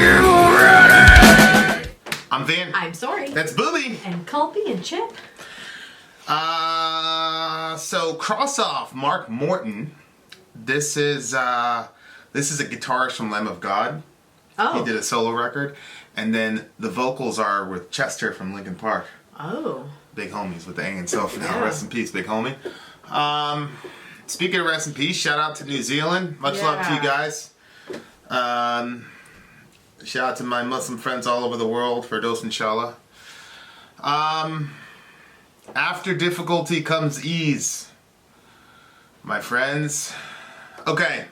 ready? I'm Vin. I'm Sori. That's Booby. And Culpy and Chip. So cross off Mark Morton. This is a guitarist from Lamb of God. Oh. He did a solo record. And then the vocals are with Chester from Linkin Park. Oh. Big homies with the Ang and Self. Now, Yeah. rest in peace, big homie. Speaking of rest in peace, shout out to New Zealand. Much love to you guys. Shout out to my Muslim friends all over the world. Firdos inshallah. After difficulty comes ease, my friends. Okay,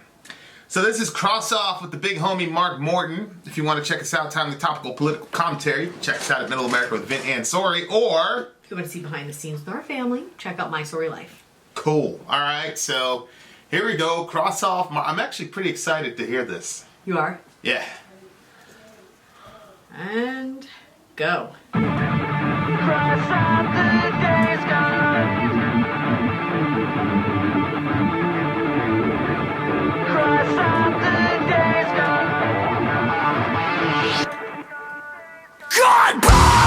so this is Cross Off with the big homie Mark Morton. If you want to check us out, timely topical political commentary, check us out at Middle America with Vin and Sori, or If you want to see behind the scenes with our family, check out My Sori Life. cool. All right, so here we go. Cross Off. I'm actually pretty excited to hear this. You are? Yeah. And go. Cross off the days gone. Cross off the days gone. Goodbye.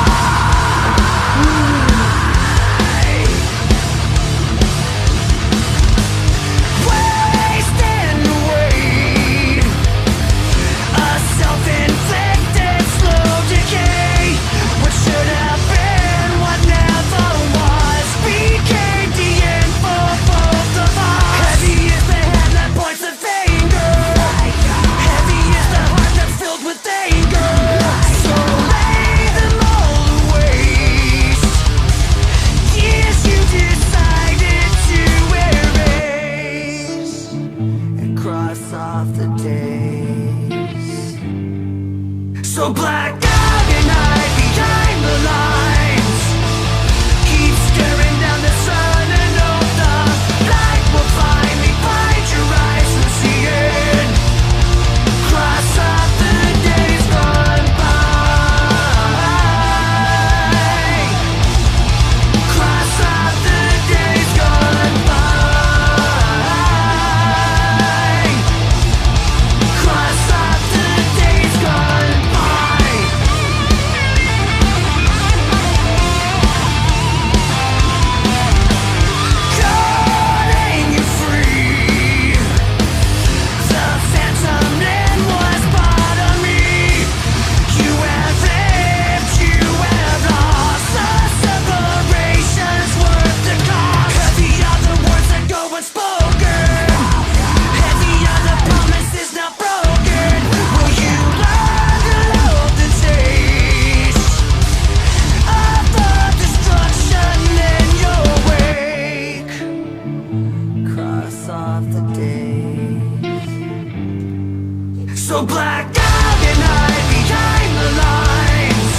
Wasting away. A self-inflicted slow decay. What should have been, what never was, became the end for both of us. Heavy is the hand that points the finger. Heavy is the heart that's filled with anger. So lay them all to waste. Years you decided to erase and cross off the days. So black out and hide behind the lines. Keep staring down the sun and hope the light will finally find your eyes and see it. Cross off the days gone by. Cross off the days gone by. Cross off the days gone by. Cutting you free. The phantom then was part of me. You have lived, you have lost. The separation's worth the cost. Heavy are the words that go unspoken. Heavy are the promises not broken. Will you learn to love the taste of the destruction in your wake? Cross off the days. So black out and hide behind the lines.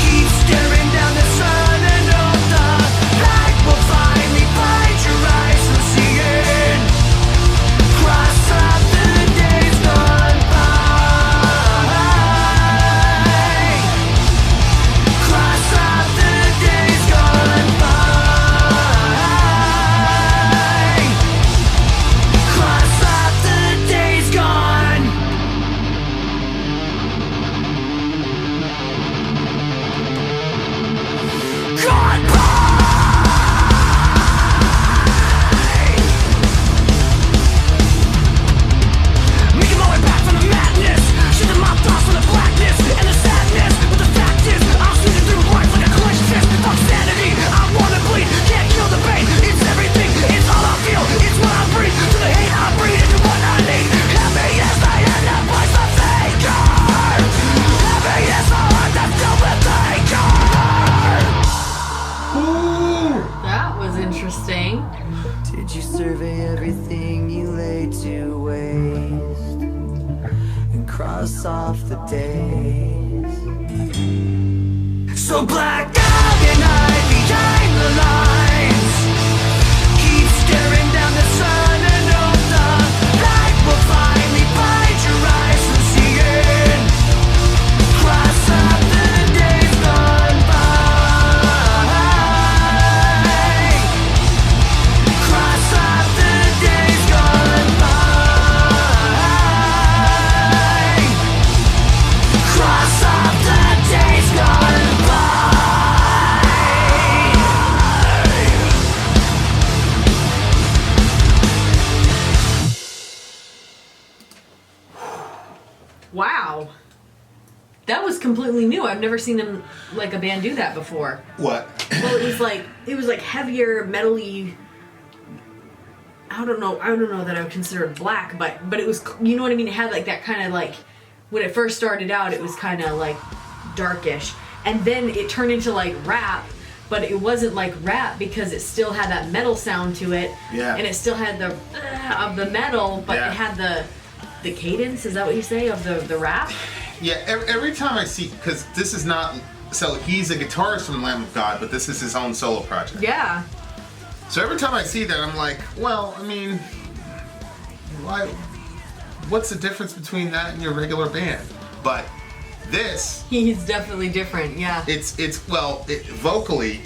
Keep staring down the sun and hope the light will finally find your eyes and see it. Cross off the days gone by. Cross off the days gone by. Cross off the days gone. Goodbye. Making my way back from the madness, shooting my thoughts from the blackness and the sadness. But the fact is, I'm sweeping through life like a clenched fist. Fuck sanity, I wanna bleed, can't kill the pain. It's everything, it's all I feel, it's what I breathe. To the hate I breathe, into what I need. Heavy is the hand that points the finger. Heavy is the heart that's filled with anger. That was interesting. Did you survey everything you lay to waste and cross off the days? So black out and hide behind the lines. Keep staring down the sun and hope the light will finally find your eyes and see it. Cross off the days gone by. Cross off the days gone by. Wow. That was completely new. I've never seen them like a band do that before. What? Well, it was like heavier, metally. I don't know that I would consider it black, but it was, you know what I mean? It had like that kind of like, when it first started out, it was kind of like darkish. And then it turned into like rap, but it wasn't like rap because it still had that metal sound to it. Yeah. And it still had the of the metal, but it had the cadence, is that what you say, of the rap? Yeah, every time I see, because this is not, so he's a guitarist from Lamb of God, but this is his own solo project. Yeah. So every time I see that, I'm like, well, I mean, what's the difference between that and your regular band? But this, He's definitely different, yeah. Vocally,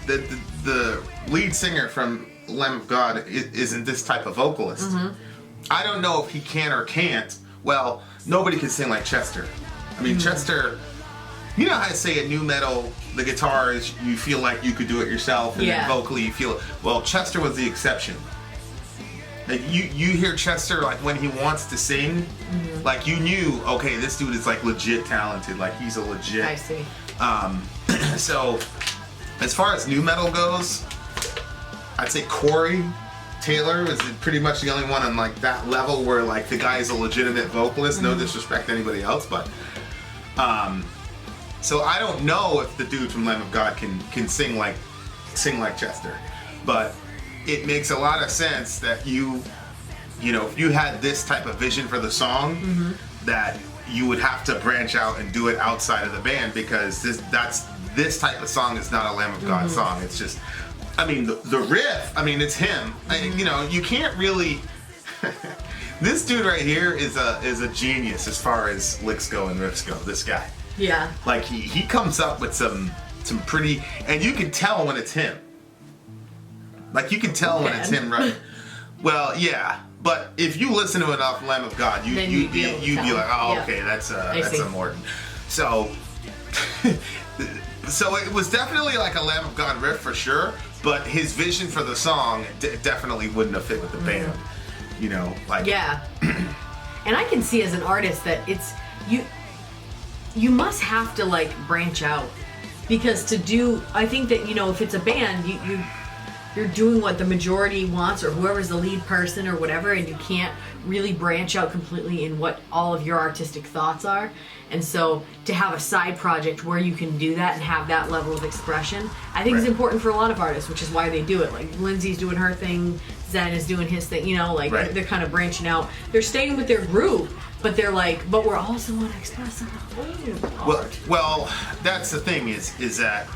the lead singer from Lamb of God isn't this type of vocalist. Mm-hmm. I don't know if he can or can't. Well, nobody can sing like Chester. I mean, Chester, you know how I say in new metal, the guitar is, you feel like you could do it yourself, and then vocally you feel it. Well, Chester was the exception. Like you hear Chester, like when he wants to sing, like you knew, okay, this dude is like legit talented, like he's a legit. I see. So, as far as new metal goes, I'd say Corey Taylor is pretty much the only one on like that level where like the guy is a legitimate vocalist. No disrespect to anybody else, but so I don't know if the dude from Lamb of God can sing like Chester, but it makes a lot of sense that you know, if you had this type of vision for the song, that you would have to branch out and do it outside of the band, because this type of song is not a Lamb of God song. It's just, I mean, the riff, I mean, it's him. You know, you can't really. This dude right here is a genius as far as licks go and riffs go. This guy. Yeah. Like he comes up with some pretty, and you can tell when it's him. Like you can tell when it's him, right? Well, yeah. But if you listen to enough Lamb of God, you'd be like, oh, okay, that's a Morton. So, so it was definitely like a Lamb of God riff for sure. But his vision for the song definitely wouldn't have fit with the band. You know, like And I can see as an artist that it's you must have to like branch out, because I think that, you know, if it's a band, you're doing what the majority wants, or whoever's the lead person or whatever, and you can't really branch out completely in what all of your artistic thoughts are. And so to have a side project where you can do that and have that level of expression, I think is important for a lot of artists, which is why they do it. Like Lindsay's doing her thing, Zen is doing his thing, you know, like they're kind of branching out. They're staying with their groove, but they're like, but we're also want to express our own art. Well, that's the thing is that,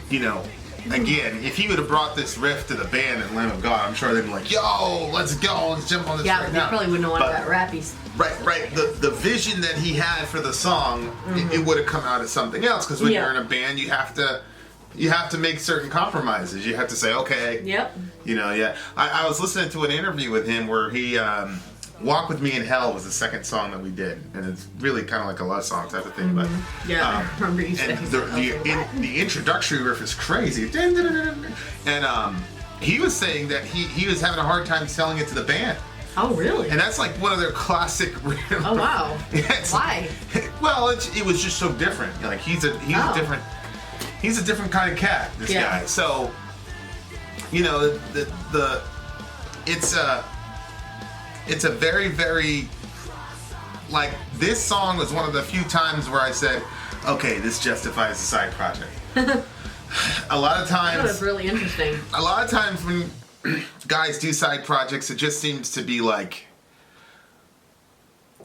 you know, again, if he would have brought this riff to the band in Lamb of God, I'm sure they'd be like, yo, let's go, let's jump on this right now. Yeah, they probably wouldn't have wanted that rappy. Right. The vision that he had for the song, it would have come out as something else, because when you're in a band, you have to make certain compromises. You have to say, okay. Yep. You know, I was listening to an interview with him where he, Walk With Me in Hell was the second song that we did, and it's really kind of like a love song type of thing. But I remember you saying the introductory riff is crazy, and he was saying that he was having a hard time selling it to the band. Oh, really? And that's like one of their classic. Oh, wow. Why? Well, it was just so different. Like he's a different kind of cat. This guy. So, you know, it's a very, very, like, this song was one of the few times where I said, okay, this justifies a side project. A lot of times. That's really interesting. A lot of times when guys do side projects, it just seems to be like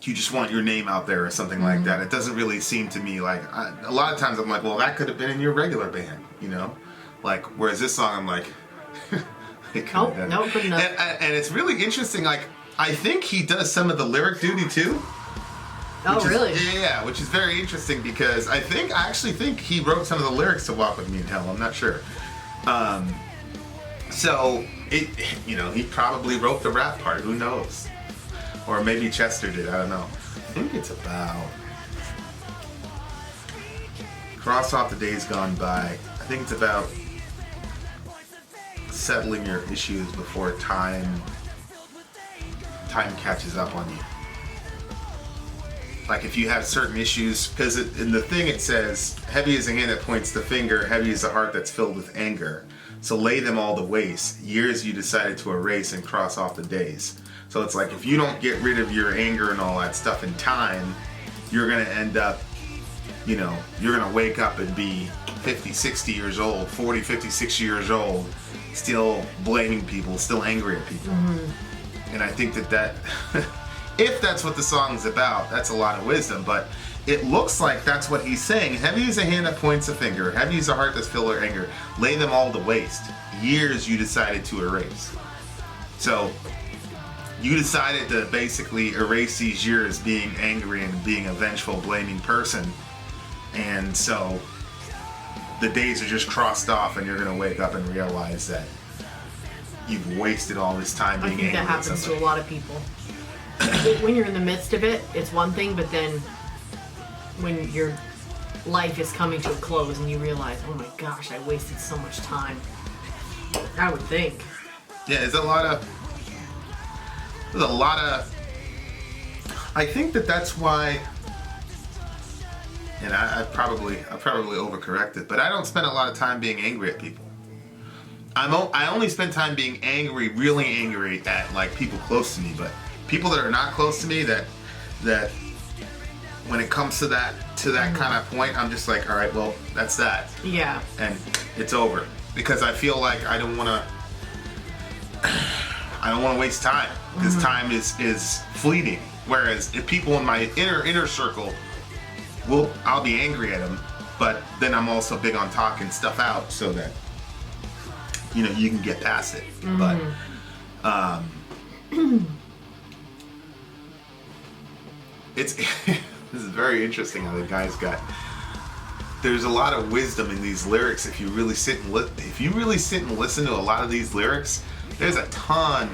you just want your name out there or something like that. It doesn't really seem to me like, a lot of times I'm like, well, that could have been in your regular band, you know? Like, whereas this song, I'm like, it couldn't have done it. And it's really interesting, like, I think he does some of the lyric duty too. Oh, really? Yeah, which is very interesting, because I actually think he wrote some of the lyrics to Walk With Me in Hell. I'm not sure. So, you know, he probably wrote the rap part. Who knows? Or maybe Chester did. I don't know. I think it's about... Cross off the days gone by. I think it's about settling your issues before time catches up on you. like if you have certain issues, because in the thing it says, heavy is the hand that points the finger, heavy is the heart that's filled with anger. So lay them all to waste, years you decided to erase and cross off the days. So it's like if you don't get rid of your anger and all that stuff in time, you're going to end up, you know, you're going to wake up and be 50, 60 years old, 40, 50, 60 years old, still blaming people, still angry at people. And I think that if that's what the song's about, that's a lot of wisdom, but it looks like that's what he's saying. Heavy is a hand that points a finger, heavy is a heart that's filled with anger. Lay them all to waste, years you decided to erase. So you decided to basically erase these years being angry and being a vengeful, blaming person. And so the days are just crossed off and you're going to wake up and realize that you've wasted all this time being angry. I think that happens to a lot of people. When you're in the midst of it, it's one thing, but then when your life is coming to a close and you realize, oh my gosh, I wasted so much time. I would think. Yeah, there's a lot of I think that's why, and I probably overcorrected, but I don't spend a lot of time being angry at people. I only spend time being angry, really angry at like people close to me, but people that are not close to me, that when it comes to that kind of point, I'm just like, all right, well, that's that. Yeah. And it's over, because I feel like I don't want to waste time, because time is fleeting. Whereas if people in my inner circle, I'll be angry at them, but then I'm also big on talking stuff out so that, you know, you can get past it. But it's this is very interesting how the guy's got. There's a lot of wisdom in these lyrics if you really sit and listen to a lot of these lyrics. There's a ton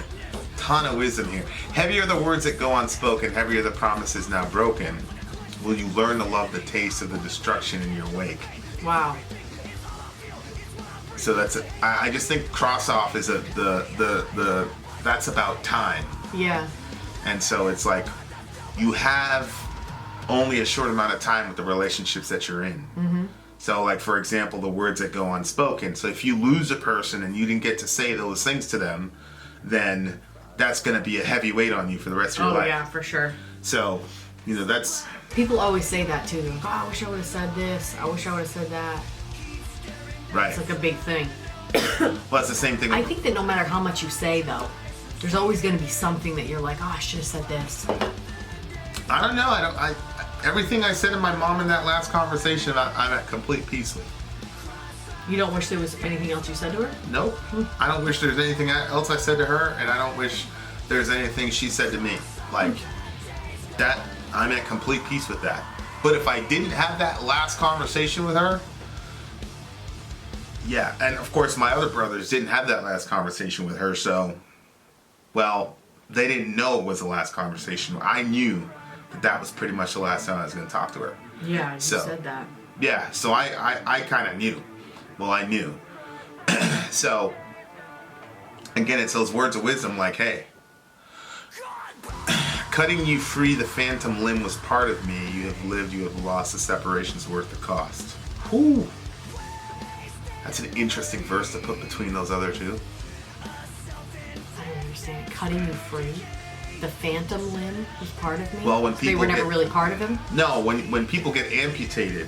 of wisdom here. Heavy are the words that go unspoken, heavy are the promises now broken. Will you learn to love the taste of the destruction in your wake? Wow. So I just think cross off is the that's about time. Yeah. And so it's like you have only a short amount of time with the relationships that you're in. So like, for example, the words that go unspoken. So if you lose a person and you didn't get to say those things to them, then that's going to be a heavy weight on you for the rest of your life. Oh yeah, for sure. So, you know, that's... People always say that too. They're like, oh, I wish I would have said this. I wish I would have said that. Right. It's like a big thing. Well, that's the same thing. I think that no matter how much you say, though, there's always going to be something that you're like, oh, I should have said this. I don't know. Everything I said to my mom in that last conversation, I'm at complete peace with. You don't wish there was anything else you said to her? Nope. I don't wish there's anything else I said to her, and I don't wish there's anything she said to me. Like, that, I'm at complete peace with that. But if I didn't have that last conversation with her, yeah, and of course my other brothers didn't have that last conversation with her, so, well, they didn't know it was the last conversation. I knew that was pretty much the last time I was going to talk to her. Yeah, you said that. Yeah, so I kind of knew. Well, I knew. So, again, it's those words of wisdom like, hey, cutting you free, the phantom limb was part of me. You have lived, you have lost, the separation's worth the cost. Whew. That's an interesting verse to put between those other two. I don't understand. Cutting you free? The phantom limb was part of me? Well, when people they were never really part of him? No, when people get amputated,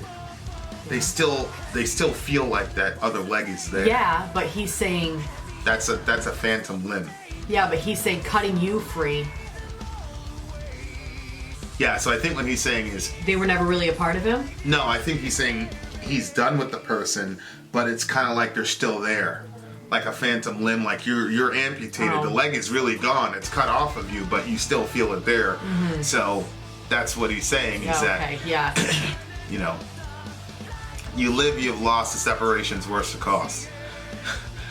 they still feel like that other leg is there. Yeah, but he's saying... That's a phantom limb. Yeah, but he's saying cutting you free. Yeah, so I think what he's saying is... They were never really a part of him? No, I think he's saying he's done with the person, but it's kind of like they're still there. Like a phantom limb, like you're amputated. Oh. The leg is really gone. It's cut off of you, but you still feel it there. Mm-hmm. So that's what he's saying is that, you know, you live, you have lost, the separation's worth the cost.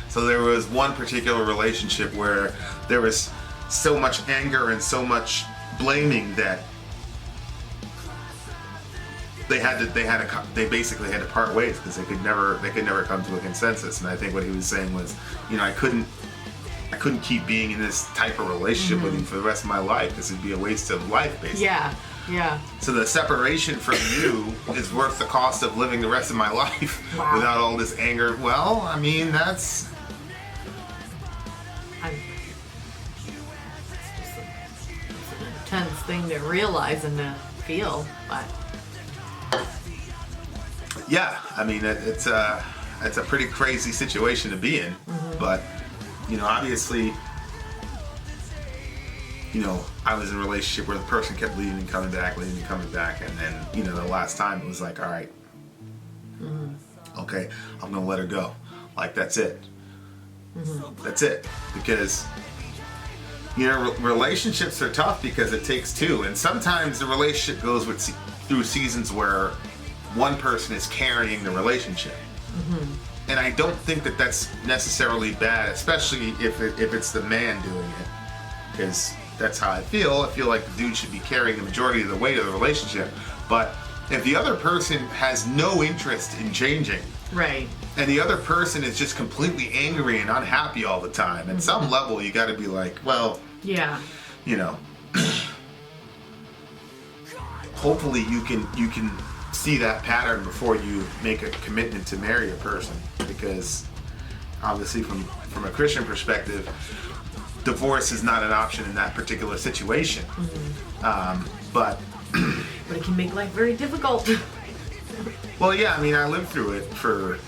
So there was one particular relationship where there was so much anger and so much blaming that they basically had to part ways because they could never come to a consensus. And I think what he was saying was, you know, I couldn't keep being in this type of relationship with you for the rest of my life because it'd be a waste of life, basically. Yeah. Yeah. So the separation from you is worth the cost of living the rest of my life without all this anger. Well, I mean, that's it's an intense thing to realize and to feel, but yeah. I mean, it's a pretty crazy situation to be in, but obviously. I was in a relationship where the person kept leaving and coming back, and then, the last time it was like, all right, okay, I'm gonna let her go. Like, that's it. That's it. Because, relationships are tough because it takes two, and sometimes the relationship goes through seasons where one person is carrying the relationship. And I don't think that that's necessarily bad, especially if it's the man doing it, because that's how I feel. I feel like the dude should be carrying the majority of the weight of the relationship. But if the other person has no interest in changing, right, and the other person is just completely angry and unhappy all the time, at some level you got to be like, well, yeah, hopefully you can see that pattern before you make a commitment to marry a person, because obviously from a Christian perspective, divorce is not an option in that particular situation. But it can make life very difficult. Well, yeah, I mean, I lived through it for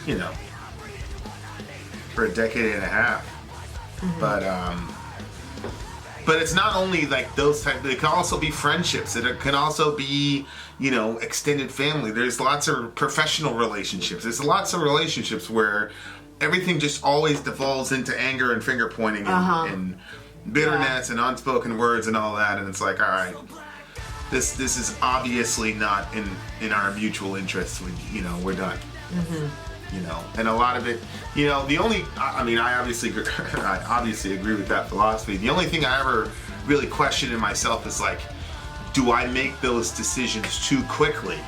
a decade and a half. But it's not only like those type. It can also be friendships. It can also be extended family. There's lots of professional relationships. There's lots of relationships where everything just always devolves into anger and finger pointing and bitterness and unspoken words and all that, and it's like, all right, this is obviously not in our mutual interests. We're done. And a lot of it, I obviously agree with that philosophy. The only thing I ever really question in myself is like, do I make those decisions too quickly?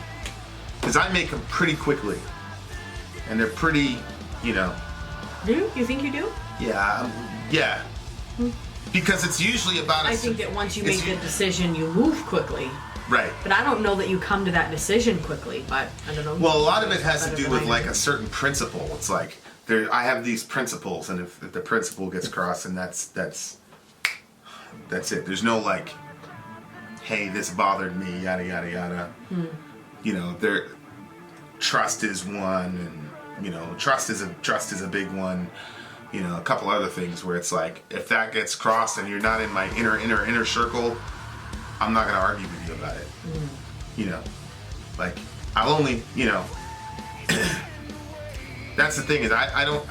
Because I make them pretty quickly, and they're pretty. Do you think you do? Yeah. Because it's usually about. I think that once you make the decision, you move quickly. Right. But I don't know that you come to that decision quickly. But I don't know. Well, a lot of it has to do with like a certain principle. It's like I have these principles, and if the principle gets crossed, and that's it. There's no like, hey, this bothered me, yada yada yada. Trust is one, and trust is a big one. A couple other things where it's like, if that gets crossed and you're not in my inner circle, I'm not gonna argue with you about it. Like I'll only, that's the thing is I don't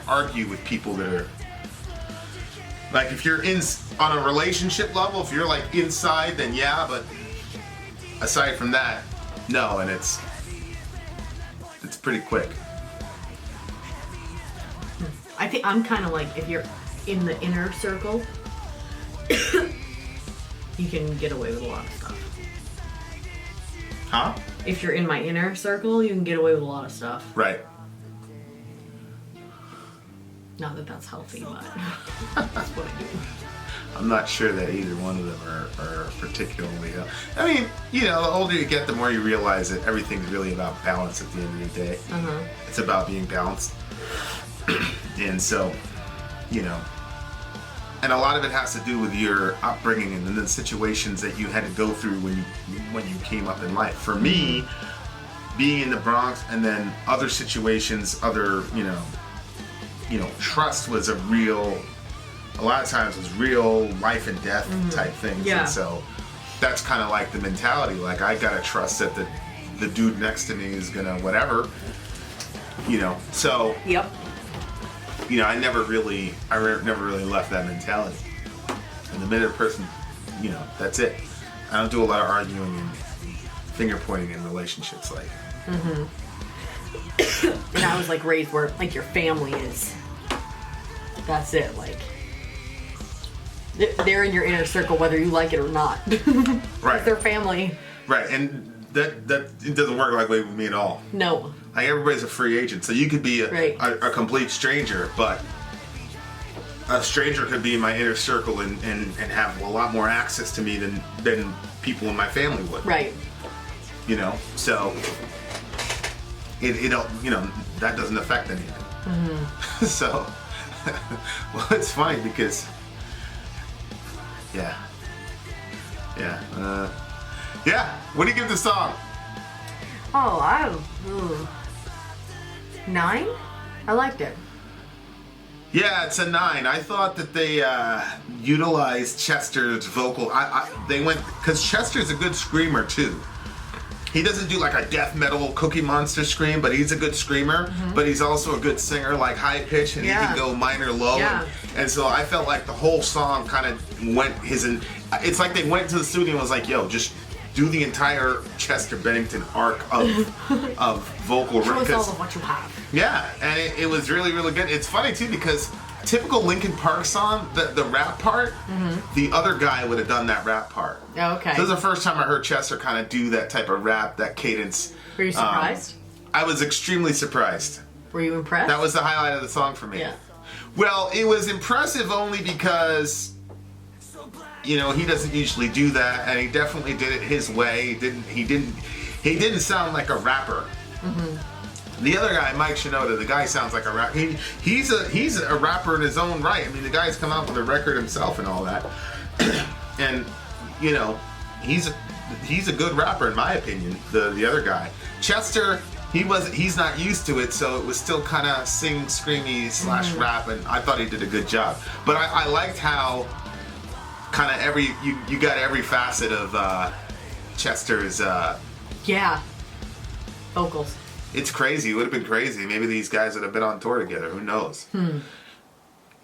argue with people that are like, if you're on a relationship level, if you're like inside, then yeah, but aside from that, no, and it's pretty quick. I think I'm kind of like, if you're in the inner circle, you can get away with a lot of stuff. Huh? If you're in my inner circle, you can get away with a lot of stuff. Right. Not that that's healthy, but that's what I do. I'm not sure that either one of them are particularly healthy. I mean, the older you get, the more you realize that everything's really about balance at the end of the day. It's about being balanced. And so, and a lot of it has to do with your upbringing and the situations that you had to go through when you came up in life. For me, being in the Bronx and then other situations, trust was a lot of times was real life and death type things. Yeah. And so that's kind of like the mentality. Like, I gotta trust that the dude next to me is gonna whatever, so. Yep. I never really left that mentality. And the minute a person, that's it. I don't do a lot of arguing and finger pointing in relationships, like. And I was like raised where like your family is. That's it. Like they're in your inner circle whether you like it or not. Right. They're family. Right, and that it doesn't work like that with me at all. No. Like, everybody's a free agent, so you could be a complete stranger, but a stranger could be in my inner circle and have a lot more access to me than people in my family would. Right. You know, so it don't, you know, that doesn't affect anything. Mm-hmm. So, well, it's funny because, yeah. What do you give the song? Oh, 9? I liked it. Yeah, it's a 9. I thought that they utilized Chester's vocal. They went, because Chester's a good screamer too. He doesn't do like a death metal Cookie Monster scream, but he's a good screamer. Mm-hmm. But he's also a good singer, like high pitch, and he can go minor, low. Yeah. And so I felt like the whole song kind of went it's like they went to the studio and was like, yo, just do the entire Chester Bennington arc of vocal. Show us all of what you have. Yeah, and it was really, really good. It's funny too because typical Linkin Park song, the rap part, the other guy would have done that rap part. Oh, okay. So this is the first time I heard Chester kind of do that type of rap, that cadence. Were you surprised? I was extremely surprised. Were you impressed? That was the highlight of the song for me. Yeah. Well, it was impressive only because, you know, he doesn't usually do that, and he definitely did it his way. He didn't sound like a rapper. Mm-hmm. The other guy, Mike Shinoda, the guy sounds like a rapper. He's a rapper in his own right. I mean, the guy's come out with a record himself and all that, and you know, he's a good rapper in my opinion. The other guy, Chester, he's not used to it, so it was still kind of screamy / rap, and I thought he did a good job. But I liked how kind of you got every facet of Chester's. Vocals. It's crazy. It would have been crazy. Maybe these guys would have been on tour together. Who knows?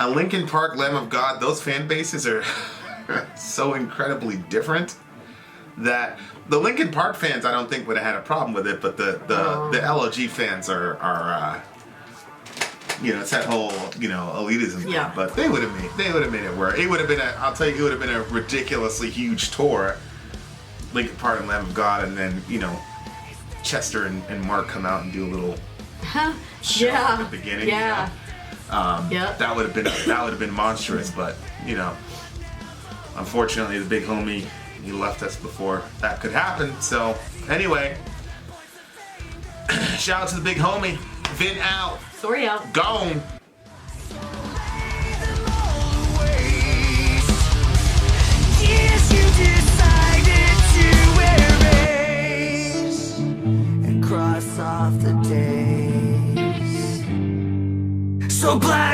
A Linkin Park, Lamb of God, those fan bases are so incredibly different that the Linkin Park fans, I don't think, would have had a problem with it, but the LOG fans are you know, it's that whole, you know, elitism thing. Yeah. But they would have made it work. It would have been I'll tell you, it would have been a ridiculously huge tour. Linkin Park and Lamb of God, and then, you know, Chester and Mark come out and do a little show at the beginning. Yeah. You know? That would have been monstrous, but you know, unfortunately, the big homie, he left us before that could happen. So anyway, shout out to the big homie. Vin out. Sori out. Gone. Yes, you decided to erase and cross off the days. So black.